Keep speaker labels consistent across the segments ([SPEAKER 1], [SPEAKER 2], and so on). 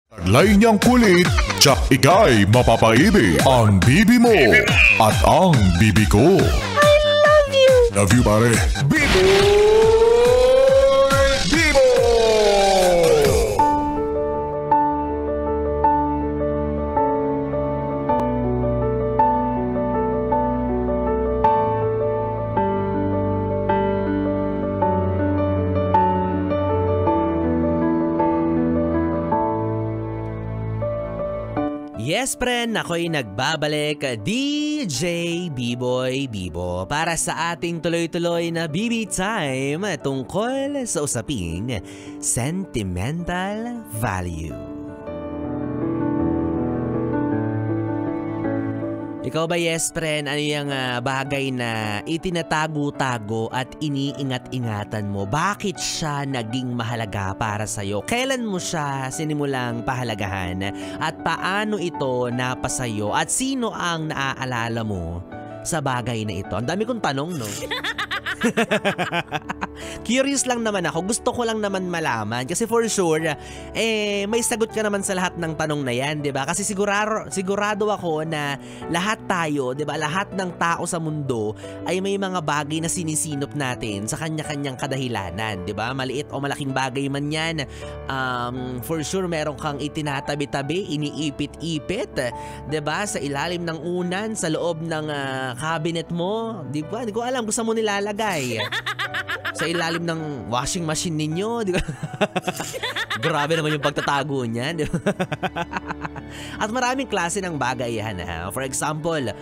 [SPEAKER 1] Taglay niyang kulit, tsak ika'y mapapaibig. Ang bibi mo at ang bibi ko.
[SPEAKER 2] I love you!
[SPEAKER 1] Love you, pare. Bibo! Bibo!
[SPEAKER 3] Yes, friend, ako'y nagbabalik, DJ B-Boy Bibo, para sa ating tuloy-tuloy na BB Time tungkol sa usaping sentimental value. Ikaw ba, yes, friend, ano yung bagay na itinatago-tago at iniingat-ingatan mo? Bakit siya naging mahalaga para sa'yo? Kailan mo siya sinimulang pahalagahan? At paano ito napasa'yo? At sino ang naaalala mo sa bagay na ito? Ang dami kong tanong, no? Curious lang naman ako. Gusto ko lang naman malaman. Kasi for sure, may sagot ka naman sa lahat ng tanong na yan, di ba? Kasi sigurado ako na lahat tayo, di ba? Lahat ng tao sa mundo ay may mga bagay na sinisinop natin sa kanya-kanyang kadahilanan, di ba? Maliit o malaking bagay man yan. For sure, meron kang itinatabi-tabi, iniipit-ipit, di ba? Sa ilalim ng unan, sa loob ng cabinet mo, di ba? Hindi ko alam kung saan mo nilalagay. Sa ilalim ng washing machine ninyo, di ba? Grabe naman yung pagtatago niyan, di ba? At maraming klase ng bagay yan. For example,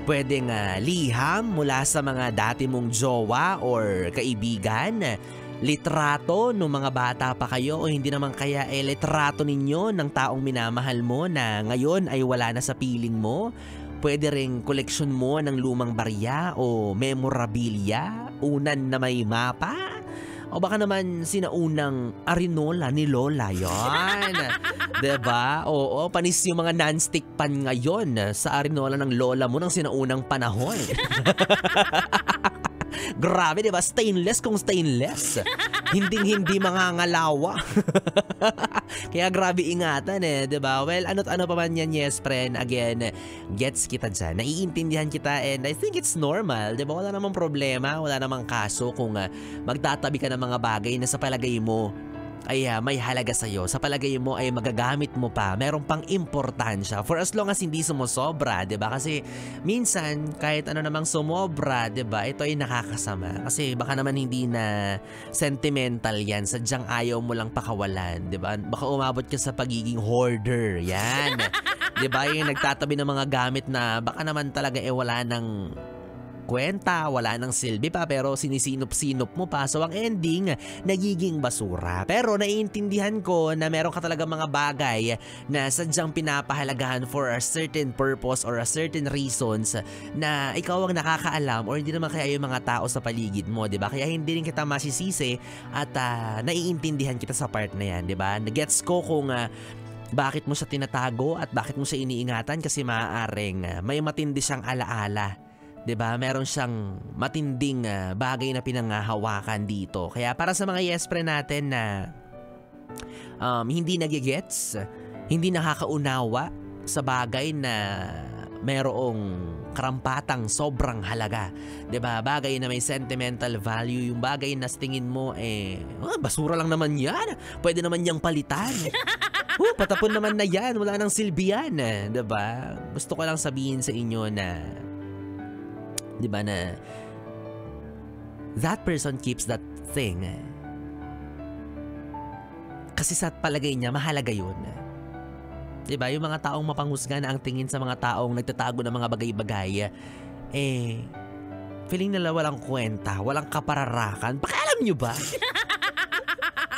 [SPEAKER 3] pwedeng liham mula sa mga dati mong jowa or kaibigan, litrato nung mga bata pa kayo o hindi naman kaya litrato ninyo ng taong minamahal mo na ngayon ay wala na sa piling mo. Pwede ring koleksyon mo ng lumang barya o memorabilia, unan na may mapa, o baka naman sinaunang arinola ni Lola, yon. Diba? Oo, panis yung mga non-stick pan ngayon sa arinola ng Lola mo ng sinaunang panahon. Grabe, diba? Stainless kung stainless. Hindi mangangalawa. Kaya grabe ingatan diba? Well, ano't ano pa man yan, yes, friend. Again, gets kita dyan. Naiintindihan kita and I think it's normal. Diba? Wala namang problema, wala namang kaso kung magtatabi ka ng mga bagay na sa palagay mo ay may halaga sa'yo. Sa palagay mo ay magagamit mo pa. Meron pang importansya. For as long as hindi sumusobra, diba? Kasi minsan, kahit ano namang sumobra, diba? Ito ay nakakasama. Kasi baka naman hindi na sentimental yan. Sadyang ayaw mo lang pakawalan, diba? Baka umabot ka sa pagiging hoarder. Yan. Diba? Yung nagtatabi ng mga gamit na baka naman talaga wala ng kwenta, wala nang silbi pa pero sinisinop-sinop mo pa, so ang ending nagiging basura. Pero naiintindihan ko na meron ka talaga mga bagay na sadyang pinapahalagahan for a certain purpose or a certain reasons na ikaw ang nakakaalam or hindi naman kaya yung mga tao sa paligid mo, diba? Kaya hindi rin kita masisisi at naiintindihan kita sa part na yan, diba? Nagets ko kung bakit mo siya tinatago at bakit mo siya iniingatan kasi maaaring may matindi siyang alaala. 'Di ba? Meron siyang matinding bagay na pinanghahawakan dito. Kaya para sa mga yes friend natin na hindi nagigets, hindi nakakaunawa sa bagay na merong karampatang sobrang halaga. 'Di ba? Bagay na may sentimental value, yung bagay na sa tingin mo basura lang naman 'yan. Pwede naman yang palitan. Patapon naman na 'yan, wala nang silbi 'yan, 'di ba? Gusto ko lang sabihin sa inyo na diba na that person keeps that thing kasi sa palagay niya mahalaga yun. Diba? Yung mga taong mapanghusga na ang tingin sa mga taong nagtatago ng mga bagay-bagay feeling nila walang kwenta, walang kapararakan. Pakialam nyo ba?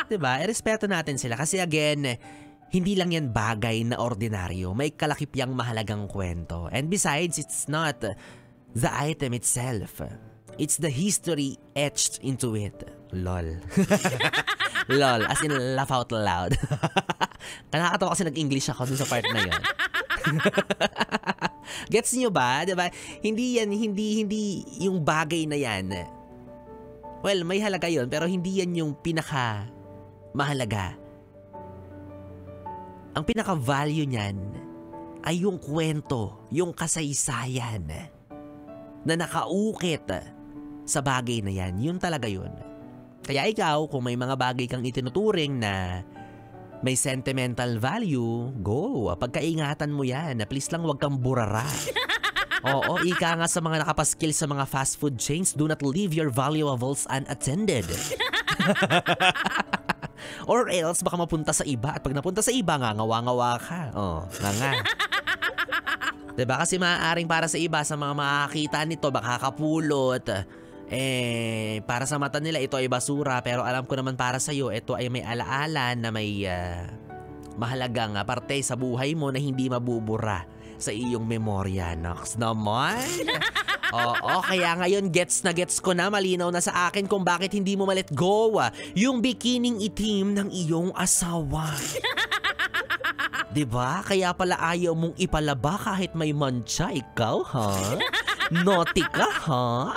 [SPEAKER 3] Diba? Respeto natin sila kasi again, hindi lang yan bagay na ordinaryo, may kalakipyang mahalagang kwento. And besides, it's not the item itself. It's the history etched into it. Lol. Lol. As in, laugh out loud. Nakakatawa kasi nag-English ako dun sa part na yun. Gets nyo ba? Diba? Hindi yung bagay na yan. Well, may halaga yun, pero hindi yan yung pinaka mahalaga. ang pinaka-value niyan ay yung kwento, yung kasaysayan na nakaukit sa bagay na yan. Yun talaga yun. Kaya ikaw, kung may mga bagay kang itinuturing na may sentimental value, go. Pagkaingatan mo yan. Please lang wag kang burara. Oo, ika nga sa mga nakapaskil sa mga fast food chains, do not leave your valuables unattended. Or else, baka mapunta sa iba. At pag napunta sa iba, ngawa-ngawa ka. Nga. Diba? Kasi maaaring para sa iba, sa mga makakita nito, baka kapulot. Para sa mata nila, ito ay basura. Pero alam ko naman para sa'yo, ito ay may alaala na may mahalagang parte sa buhay mo na hindi mabubura sa iyong memorya, Nox naman. Oo, kaya ngayon gets na gets ko na, malinaw na sa akin kung bakit hindi mo ma-let go yung bikining itim ng iyong asawa. Diba? Kaya pala ayaw mong ipalaba kahit may mancha ikaw, ha? Naughty ka, ha?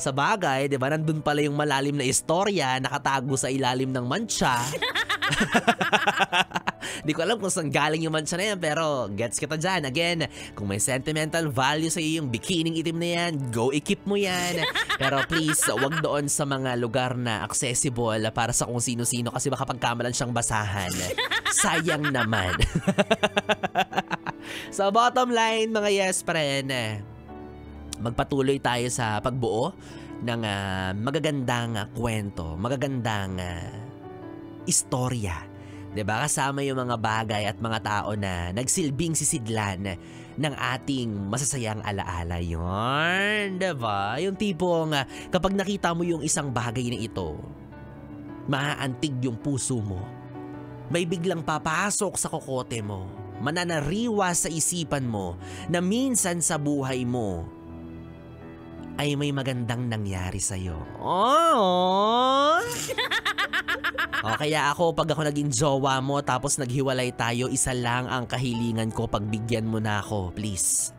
[SPEAKER 3] Sa bagay, diba, nandun pala yung malalim na istorya nakatago sa ilalim ng mancha. Di ko alam kung saan galing yung mancha na yan, pero gets kita dyan. Again, kung may sentimental value sa iyo yung bikining itim na yan, go ikip mo yan. Pero please, wag doon sa mga lugar na accessible para sa kung sino-sino kasi baka pagkamalan siyang basahan. Sayang naman. So bottom line, mga yes friend, magpatuloy tayo sa pagbuo ng magagandang kwento, magagandang istorya. Diba? Kasama yung mga bagay at mga tao na nagsilbing sisidlan ng ating masasayang alaala. Yun, diba? Yung tipong kapag nakita mo yung isang bagay na ito, maaantig yung puso mo. May biglang papasok sa kokote mo. Mananariwa sa isipan mo na minsan sa buhay mo ay may magandang nangyari sa'yo. Oh! Kaya ako, pag ako naging jowa mo tapos naghiwalay tayo, isa lang ang kahilingan ko, pagbigyan mo na ako, please.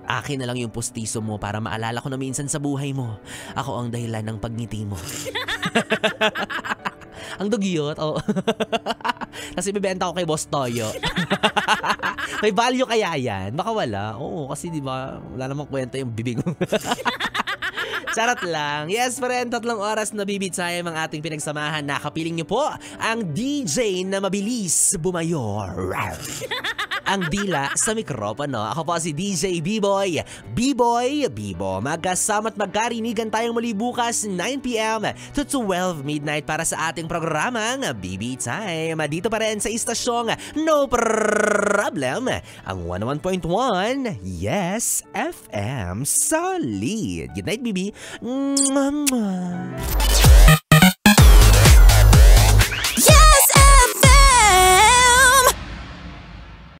[SPEAKER 3] Akin na lang yung pustiso mo para maalala ko na minsan sa buhay mo, ako ang dahilan ng pagngiti mo. Ang dugyot, Kasi bibenta ko kay Boss Toyo. May value kaya yan? Baka wala. Oo, kasi di ba wala namang kwenta yung bibig mo. Charot lang. Yes, friend, 3 oras na bibitsayam ang ating pinagsamahan. Nakapiling niyo po ang DJ na mabilis bumayor. Ang dila sa mikropono. Ako po si DJ B-Boy. B-Boy, Bibo. Magkasama't magkarinigan tayong muli bukas 9 p.m. to 12 midnight para sa ating programang BB Time. Dito pa rin sa istasyong No Problem. Ang 101.1 Yes FM Solid. Good night, BB. Mwah, mwah.